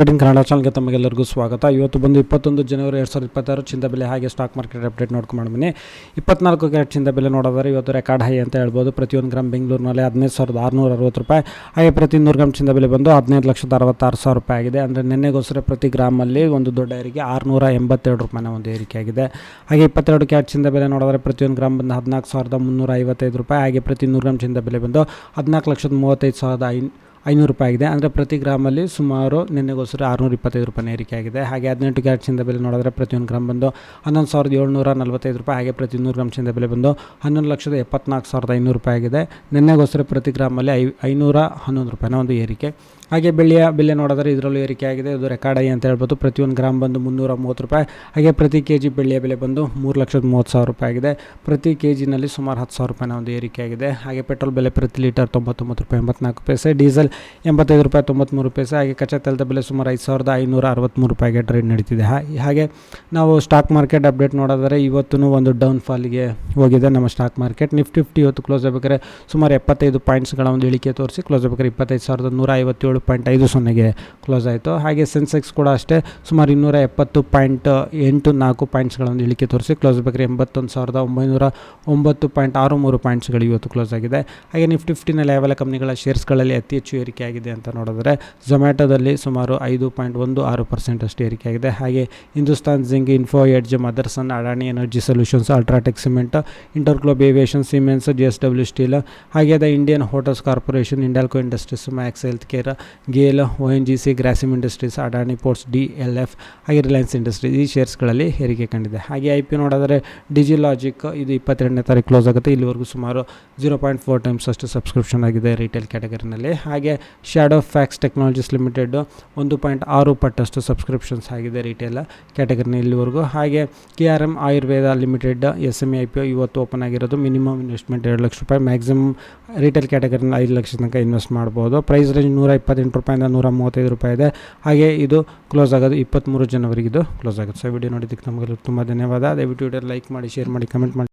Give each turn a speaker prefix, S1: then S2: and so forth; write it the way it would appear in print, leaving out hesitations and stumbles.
S1: Trading Kannada ಚಾನಲ್ಗೆ ತಮಗೆಲ್ಲರಿಗೂ ಸ್ವಾಗತ. ಇವತ್ತು ಬಂದು 21 ಜನವರಿ 2026 ಚಿಂದ ಬೆಲೆ ಹಾಗೆ ಸ್ಟಾಕ್ ಮಾರ್ಕೆಟ್ ಅಪ್ಡೇಟ್ ನೋಡ್ಕೊಂಡು ಬನ್ನಿ. 24 ಕ್ಯಾರೆಟ್ ಚಿಂದ ಬೆಲೆ ನೋಡೋದಾದ್ರೆ ಇವತ್ತು ರೆಕಾರ್ಡ್ ಹೈ ಅಂತ ಹೇಳ್ಬೋದು. ಪ್ರತಿ 1 ಗ್ರಾಮ್ ಬೆಂಗಳೂರಿನಲ್ಲಿ 15,660 ರೂಪಾಯಿ, ಹಾಗೆ ಪ್ರತಿ 100 ಗ್ರಾಮ್ ಚಿಂದ ಬೆಲೆ ಬಂದು 15,66,000 ರೂಪಾಯಿ ಆಗಿದೆ. ಅಂದರೆ ನಿನ್ನೆಗೋಸ್ಕರ ಪ್ರತಿ ಗ್ರಾಮಲ್ಲಿ ಒಂದು ದೊಡ್ಡ ಏರಿಕೆ 682 ರೂಪಾಯಿನ ಒಂದು ಏರಿಕೆ ಆಗಿದೆ. ಹಾಗೆ 22 ಕ್ಯಾರೆಟ್ ಚಿಂದ ಬೆಲೆ ನೋಡಿದ್ರೆ ಪ್ರತಿ 1 ಗ್ರಾಮ್ ಬಂದು 14,355 ರೂಪಾಯಿ, ಹಾಗೆ ಪ್ರತಿ 100 ಗ್ರಾಮ್ ಚಿಂದ ಬೆಲೆ ಬಂದು 14,35,500 ರೂಪಾಯಿ ಆಗಿದೆ. ಅಂದರೆ ಪ್ರತಿ ಗ್ರಾಮಲ್ಲಿ ಸುಮಾರು ನಿನ್ನೆಗೋಸ್ಕರ 625 ರೂಪಾಯಿ ಏರಿಕೆ ಆಗಿದೆ. ಹಾಗೆ 18 ಕ್ಯಾರೆಟ್ ಚಿಂದ ಬೆಲೆ ನೋಡಿದ್ರೆ ಪ್ರತಿ 1 ಗ್ರಾಮ್ ಬಂದು 11,745 ರೂಪಾಯಿ, ಹಾಗೆ ಪ್ರತಿ 100 ಗ್ರಾಮ್ ಚಿಂದ ಬೆಲೆ ಬಂದು 11,74,500 ರೂಪಾಯಿ ಆಗಿದೆ. ನಿನ್ನೆಗೋಸ್ಕರ ಪ್ರತಿ ಗ್ರಾಮಲ್ಲಿ 511 ರೂಪಾಯಿನ ಒಂದು ಏರಿಕೆ. ಹಾಗೆ ಬೆಳ್ಳಿಯ ಬೆಲೆ ನೋಡಿದ್ರೆ ಇದರಲ್ಲೂ ಏರಿಕೆ ಆಗಿದೆ. ಇದು ರೆಕಾರ್ಡ್ ಹೈ ಅಂತ ಹೇಳ್ಬೋದು. ಪ್ರತಿ 1 ಗ್ರಾಮ್ ಬಂದು 330 ರೂಪಾಯಿ, ಹಾಗೆ ಪ್ರತಿ ಕೆ ಜಿ ಬೆಳ್ಳಿಯ ಬೆಲೆ ಬಂದು 3,30,000 ರೂಪಾಯಿ ಆಗಿದೆ. ಪ್ರತಿ ಕೆ ಜಿನಲ್ಲಿ ಸುಮಾರು 10,000 ರೂಪಾಯಿನ ಒಂದು ಏರಿಕೆ ಆಗಿದೆ. ಹಾಗೆ ಪೆಟ್ರೋಲ್ ಬೆಲೆ ಪ್ರತಿ ಲೀಟರ್ 99 ರೂಪಾಯಿ 84 ಪೈಸೆ, ಡೀಸೆಲ್ 85 ರೂಪಾಯಿ 93 ಪೈಸೆ, ಹಾಗೆ ಕಚ್ಚಾ ತೈಲದ ಬೆಲೆ ಸುಮಾರು 5,563 ರೂಪಾಯಿಗೆ ಟ್ರೇಡ್ ನಡೀತಿದೆ. ಹಾಗೆ ನಾವು ಸ್ಟಾಕ್ ಮಾರ್ಕೆಟ್ ಅಪ್ಡೇಟ್ ನೋಡಿದರೆ ಇವತ್ತು ಒಂದು ಡೌನ್ ಫಾಲಿಗೆ ಹೋಗಿದೆ ನಮ್ಮ ಸ್ಟಾಕ್ ಮಾರ್ಕೆಟ್. ನಿಫ್ಟಿ ಇವತ್ತು ಕ್ಲೋಸ್ ಆಗಬೇಕಾದ್ರೆ ಸುಮಾರು 75 ಪಾಯಿಂಟ್ಸ್ಗಳ ಒಂದು ಇಳಿಕೆ ತೋರಿಸಿ ಕ್ಲೋಸ್ ಆಗಬೇಕಾದ್ರೆ 25,157.50ಗೆ ಕ್ಲೋಸ್ ಆಯಿತು. ಹಾಗೆ ಸೆನ್ಸೆಕ್ಸ್ ಕೂಡ ಅಷ್ಟೇ ಸುಮಾರು 270.84 ಪಾಯಿಂಟ್ಸ್ಗಳ ಒಂದು ಇಳಿಕೆ ತೋರಿಸಿ ಕ್ಲೋಸ್ ಆಗಬೇಕಾದ್ರೆ 81,909.63 ಪಾಯಿಂಟ್ಸ್ಗಳು ಇವತ್ತು ಕ್ಲೋಸ್ ಆಗಿದೆ. ಹಾಗೆ ನಿಫ್ಟಿ 50ನಲ್ಲಿ ಯಾವೆಲ್ಲ ಕಂಪ್ನಿಗಳ ಶೇರ್ಸ್ಗಳಲ್ಲಿ ಅತಿ ಹೆಚ್ಚು ಏರಿಕೆ ಆಗಿದೆ ಅಂತ ನೋಡಿದ್ರೆ ಝೊಮ್ಯಾಟೋದಲ್ಲಿ ಸುಮಾರು 5.16% ಅಷ್ಟು ಏರಿಕೆ ಆಗಿದೆ. ಹಾಗೆ Hindustan zinc, Info Edge, Motherson, Adani energy solutions, UltraTech cement, InterGlobe aviation, Siemens, JSW steel, ಹಾಗೆ the Indian hotels corporation, Hindalco industries, Max healthcare, GAIL, ONGC, Grasim industries, Adani ports, DLF, ಹಾಗೆ ರಿಲಯನ್ಸ್ ಇಂಡಸ್ಟ್ರೀಸ್ ಈ ಶೇರ್ಸ್ಗಳಲ್ಲಿ ಏರಿಕೆ ಕಂಡಿದೆ. ಹಾಗೆ IPO ನೋಡಿದರೆ ಡಿಜಿಲಾಜಿಕ್ ಇದು 22ನೇ ತಾರೀಕು ಕ್ಲೋಸ್ ಆಗುತ್ತೆ. ಇಲ್ಲಿವರೆಗೂ ಸುಮಾರು 0.4 ಟೈಮ್ಸ್ ಅಷ್ಟು ಸಬ್ಸ್ಕ್ರಿಪ್ಷನ್ ಆಗಿದೆ ರಿಟೇಲ್ ಕ್ಯಾಟಗರಿನಲ್ಲಿ. ಹಾಗೆ ಶ್ಯಾಡೋ ಫ್ಯಾಕ್ಸ್ ಟೆಕ್ನಾಲಜೀಸ್ ಲಿಮಿಟೆಡ್ 1.6 ಪಟ್ಟಷ್ಟು ಸಬ್ಸ್ಕ್ರಿಪ್ಷನ್ಸ್ ಆಗಿದೆ ರಿಟೇಲ್ ಕ್ಯಾಟಗರಿನ ಇಲ್ಲಿವರೆಗೂ. ಹಾಗೆ KRM Ayurveda limited SME IPO ಇವತ್ತು ಓಪನ್ ಆಗಿರೋದು. ಮಿನಿಮಮ್ ಇನ್ವೆಸ್ಟ್ಮೆಂಟ್ 2 ಲಕ್ಷ ರೂಪಾಯಿ, ಮ್ಯಾಕ್ಸಿಮಮ್ ರಿಟೇಲ್ ಕ್ಯಾಟಗರಿನ 5 ಲಕ್ಷ ತನಕ ಇನ್ವೆಸ್ಟ್ ಮಾಡ್ಬೋದು. ಪ್ರೈಸ್ ರೇಂಜ್ 128 ರೂಪಾಯಿಂದ 135 ರೂಪಾಯಿ ಇದೆ. ಹಾಗೆ ಇದು ಕ್ಲೋಸ್ ಆಗೋದು 23 ಜನವರಿಗೆ ಇದು ಕ್ಲೋಸ್ ಆಗುತ್ತೆ. ಸೊ ವಿಡಿಯೋ ನೋಡಿದ್ದಕ್ಕೆ ನಮಗೆ ತುಂಬ ಧನ್ಯವಾದ. ದಯವಿಟ್ಟು ವಿಡಿಯೋ ಲೈಕ್ ಮಾಡಿ, ಶೇರ್ ಮಾಡಿ, ಕಮೆಂಟ್ ಮಾಡಿ.